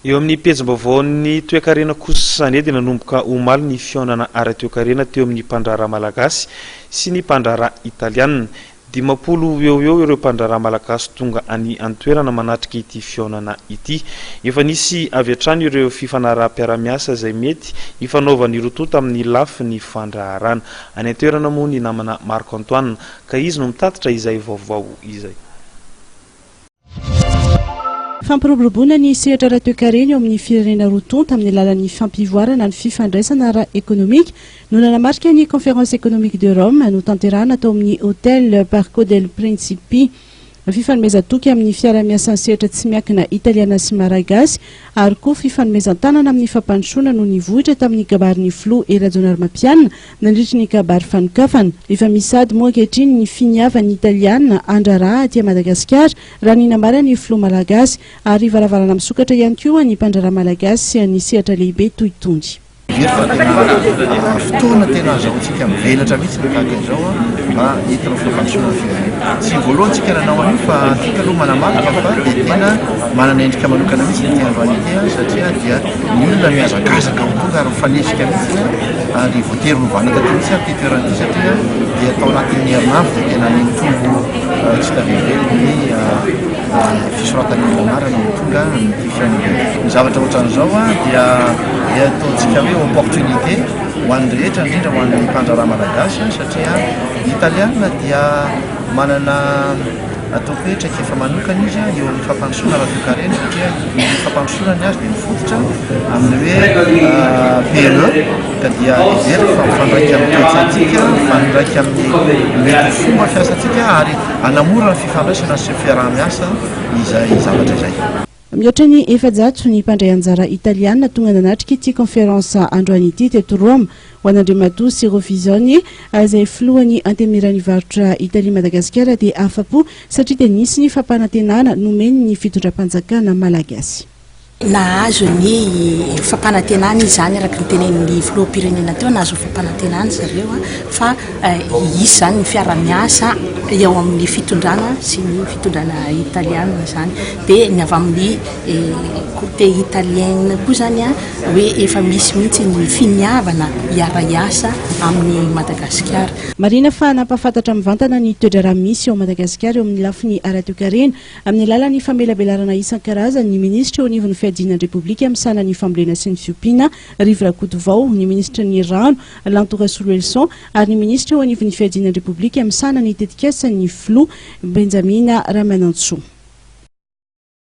eo amin'ny pejim-baovao ny toe-karena kosa sanedy nanomboka omaly ny fionana ara-toe-karena teo amin'ny mpandraharaha malagasy sy ny mpandraharaha italiana. 50 eo ireo mpandraharaha malagasy tonga any antoerana manatrika ity fionana ity. Efa nisy avy hatrany ireo fifanaraha-piaramiasa izay mety hifanaovany rotonta amin'ny lafy ny fandraharana. Any antoerana moa ny namana Marc Antoine ka izy no mitatitra izay vaovao izay. Fampiroboroboana ny sehatra ara-toe-karena eo amin'ny firenena rotonta amin'ny alalan'ny fampivoarana ny fifandraisana ara-ekonomika no nanamarika ny conférence économique de Rome no tanterahana atao amin'ny hôtel Parco del Principi. Fifanomezan-toky amin'ny fiara-miasan'ny sehatra tsy miankina italiana sy malagasy ary koa fifanomezan-tanana amin'ny fampandrosoana no nivohitra tamin'ny gabarin'ny flo Erajonarmapiana nandritra ny kabary fanokafana. Efa misady moa ankehitriny ny finiavan'ny italiana andraraha aty Madagasikara raha ny namarany flo malagasy ary varavarana misokatra ihany koa ny mpandraraha malagasy sy ny sehatra lehibe toy itony. Fotoana tena azahoantsika mivelatra mihitsy mikaka izao mba hitanao fampandrosoana firenena. Tsy voalohany tsika nanao anio fa tika aloha manamarika fa dia tena manana endrika manokana mihitsy ny tian'vality satria dia ny olona mihazakazaka ho tonga ary mifanesika mihitsy ary voatery novanaka ty mihitsy ary ty toerana ty satria dia atao anatin'ny herinandro dia tena mitombo tsy tavevelo ny fisoratany anarana ny tonga ny fiainana. Ny zavatra ohatran'izao dia ataontsika hoe opportunité ho an'ny rehetra indrindra ho an'ny mpandraharaha malagasy satria italiana dia manana ataoko hoe traika efa manokana izy eo amin'ny fampandrosoana ara-toe-karena satria ny fampandrosoana ny azy dia mifototra amin'ny hoe PME ka dia every fa mifandraika amin'ny toetsatsika mifandraika amin'ny mety fomba fiasantsika ary hanamora ny fifandraisana sy fiaraha-miasa izay zavatra izay. Mihoatra ny efajato ny mpandray anjara italiana tonga nanatrika ity conférence androany ity teto Rome ho an'Andriamatoa Serovisione izay filohan'ny antemiran'ny varotra Italia Madagasikara dia afapo satria dia nisy ny fampanantenana nomeny ny fitondram-panjakana malagasy. Nahazo ny fampanantenana izany araka ny tenen'ny filoham-pirenena teo nahazo fampanantenana zareo fa izy zany ny fiara-miasa eo amin'ny fitondrana sy ny fitondrana italiana zany dia ny avy amin'ny côté italien koa zany hoe efa misy mihitsy ny finiavana hiara-iasa amin'ny Madagasikara. Marina fa nampafantatra mivantana ny toedraraha misy eo Madagasikara eo amin'ny lafiny ara-toe-karena amin'ny alalan'ny famelabelarana isan-karazany ny ministra eo anivon'ny fiadianan'ny Repoblika misana ny fambolena sy ny fiompiana Rive Rakotovao, ny ministra ny rano Lantoura Soluelson ary ny ministra eo anivon'ny fiadianan'ny Repoblika misana ny tetikasa ny flo Benjamina Ramanantso.